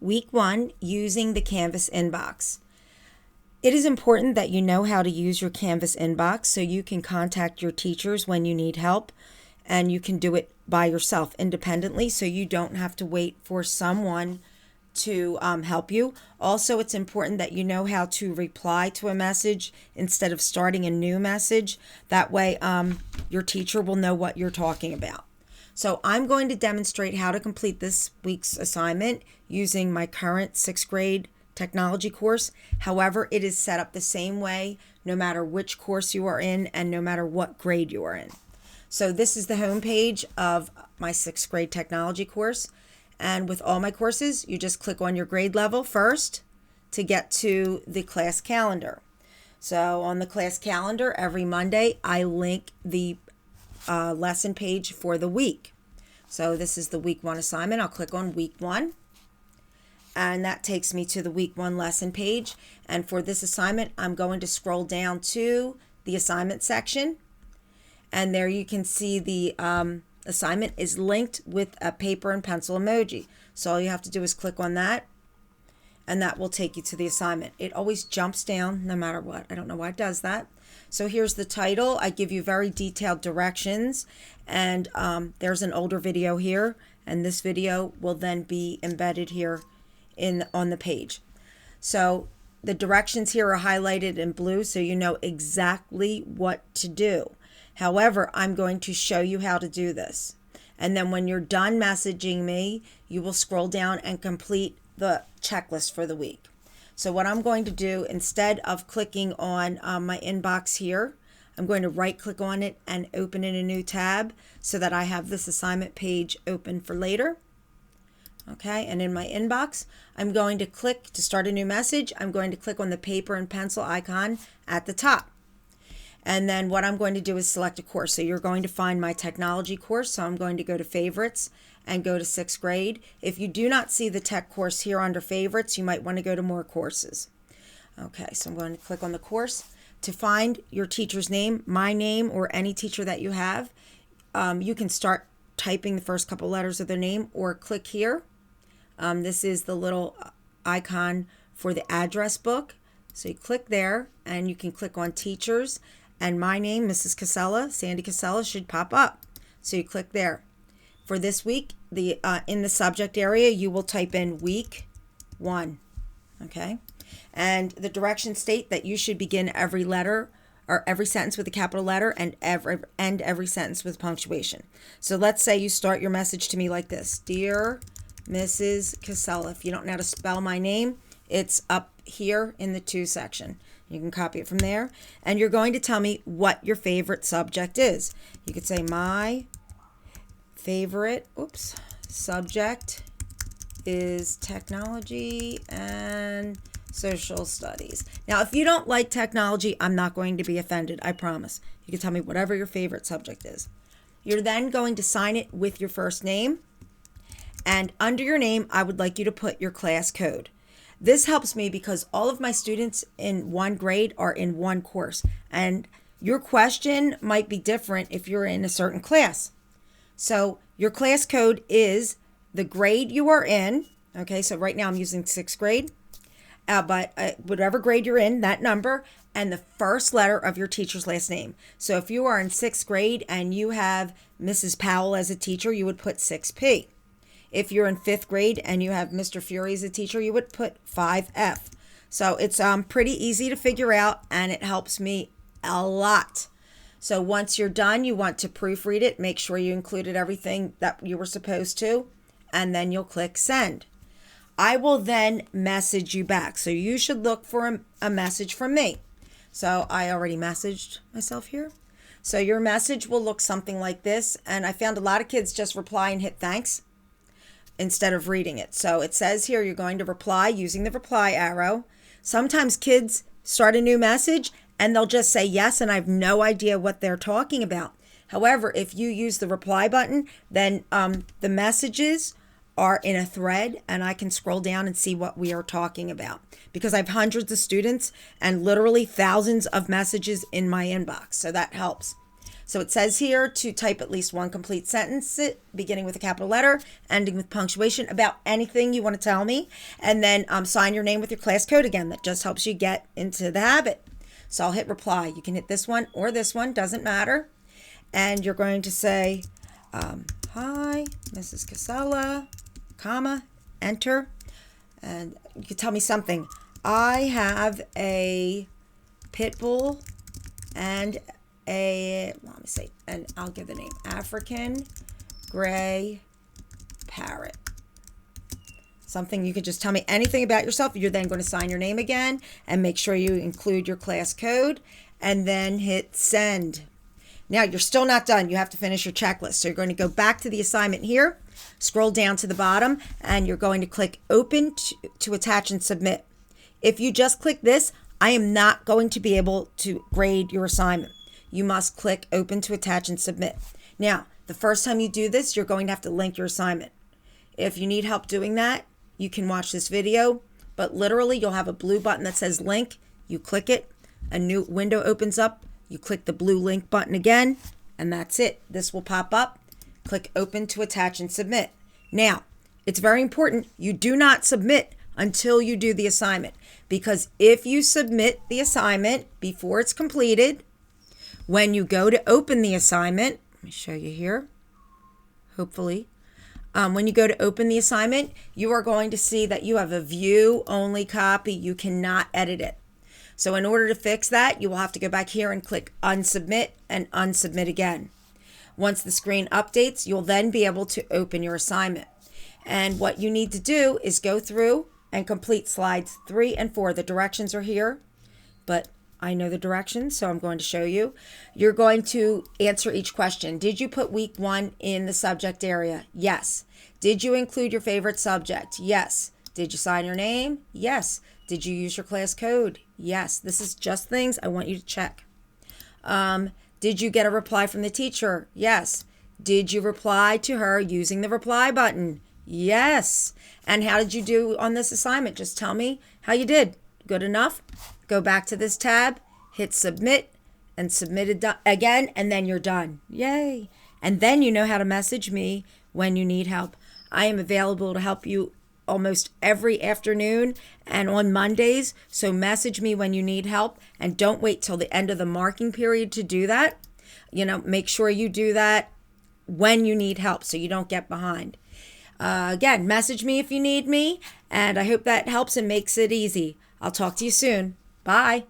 Week 1, using the Canvas inbox. It is important that you know how to use your Canvas inbox so you can contact your teachers when you need help, and you can do it by yourself independently so you don't have to wait for someone to help you. Also, it's important that you know how to reply to a message instead of starting a new message. That way, your teacher will know what you're talking about. So I'm going to demonstrate how to complete this week's assignment using my current 6th grade technology course. However, it is set up the same way no matter which course you are in and no matter what grade you are in. So this is the home page of my 6th grade technology course. And with all my courses, you just click on your grade level first to get to the class calendar. So on the class calendar, every Monday, I link the lesson page for the week. So this is the week 1 assignment. I'll click on week 1. And that takes me to the week 1 lesson page. And for this assignment, I'm going to scroll down to the assignment section. And there you can see the assignment is linked with a paper and pencil emoji. So all you have to do is click on that, and that will take you to the assignment. It always jumps down no matter what. I don't know why it does that. So here's the title. I give you very detailed directions, and there's an older video here, and this video will then be embedded here on the page. So the directions here are highlighted in blue so you know exactly what to do. However, I'm going to show you how to do this. And then when you're done messaging me, you will scroll down and complete the checklist for the week. So what I'm going to do, instead of clicking on my inbox here, I'm going to right click on it and open in a new tab so that I have this assignment page open for later. Okay, and in my inbox, I'm going to click to start a new message. I'm going to click on the paper and pencil icon at the top. And then what I'm going to do is select a course. So you're going to find my technology course. So I'm going to go to favorites and go to 6th grade. If you do not see the tech course here under favorites, you might want to go to more courses. Okay, so I'm going to click on the course. To find your teacher's name, my name, or any teacher that you have, you can start typing the first couple letters of their name or click here. This is the little icon for the address book. So you click there and you can click on teachers, and my name, Mrs. Casella, Sandy Casella, should pop up. So you click there. For this week, in the subject area, you will type in week 1. Okay? And the directions state that you should begin every letter or every sentence with a capital letter and end every sentence with punctuation. So let's say you start your message to me like this. Dear Mrs. Casella. If you don't know how to spell my name, it's up here in the to section. You can copy it from there. And you're going to tell me what your favorite subject is. You could say my favorite subject is technology and social studies. Now, if you don't like technology, I'm not going to be offended, I promise. You can tell me whatever your favorite subject is. You're then going to sign it with your first name. And under your name, I would like you to put your class code. This helps me because all of my students in one grade are in one course. And your question might be different if you're in a certain class. So your class code is the grade you are in. Okay, so right now I'm using 6th grade. But whatever grade you're in, that number, and the first letter of your teacher's last name. So if you are in 6th grade and you have Mrs. Powell as a teacher, you would put 6P. If you're in 5th grade and you have Mr. Fury as a teacher, you would put 5F. So it's pretty easy to figure out, and it helps me a lot. So once you're done, you want to proofread it, make sure you included everything that you were supposed to, and then you'll click send. I will then message you back. So you should look for a message from me. So I already messaged myself here. So your message will look something like this. And I found a lot of kids just reply and hit thanks instead of reading it. So it says here you're going to reply using the reply arrow. Sometimes kids start a new message and they'll just say yes, and I have no idea what they're talking about. However, if you use the reply button, then the messages are in a thread and I can scroll down and see what we are talking about, because I have hundreds of students and literally thousands of messages in my inbox. So that helps. So it says here to type at least one complete sentence, beginning with a capital letter, ending with punctuation, about anything you want to tell me. And then sign your name with your class code again. That just helps you get into the habit. So I'll hit reply. You can hit this one or this one, doesn't matter. And you're going to say, hi, Mrs. Casella, comma, enter. And you can tell me something. I have a pit bull and and I'll give the name, African gray parrot. Something you could just tell me anything about yourself. You're then going to sign your name again and make sure you include your class code and then hit send. Now you're still not done. You have to finish your checklist. So you're going to go back to the assignment here, scroll down to the bottom, and you're going to click open to attach and submit. If you just click this, I am not going to be able to grade your assignment. You must click open to attach and submit. Now, the first time you do this, you're going to have to link your assignment. If you need help doing that, you can watch this video, but literally you'll have a blue button that says link. You click it, a new window opens up, you click the blue link button again, and that's it. This will pop up. Click open to attach and submit. Now, it's very important you do not submit until you do the assignment, because if you submit the assignment before it's completed, when you go to open the assignment, let me show you here, hopefully. When you go to open the assignment, you are going to see that you have a view-only copy. You cannot edit it. So in order to fix that, you will have to go back here and click unsubmit and unsubmit again. Once the screen updates, you'll then be able to open your assignment. And what you need to do is go through and complete slides 3 and 4. The directions are here, but I know the directions, so I'm going to show you. You're going to answer each question. Did you put week 1 in the subject area? Yes. Did you include your favorite subject? Yes. Did you sign your name? Yes. Did you use your class code? Yes. This is just things I want you to check. Did you get a reply from the teacher? Yes. Did you reply to her using the reply button? Yes. And how did you do on this assignment? Just tell me how you did. Good enough? Go back to this tab, hit submit, and submit it again, and then you're done. Yay. And then you know how to message me when you need help. I am available to help you almost every afternoon and on Mondays. So message me when you need help, and don't wait till the end of the marking period to do that. Make sure you do that when you need help so you don't get behind. Again, message me if you need me, and I hope that helps and makes it easy. I'll talk to you soon. Bye.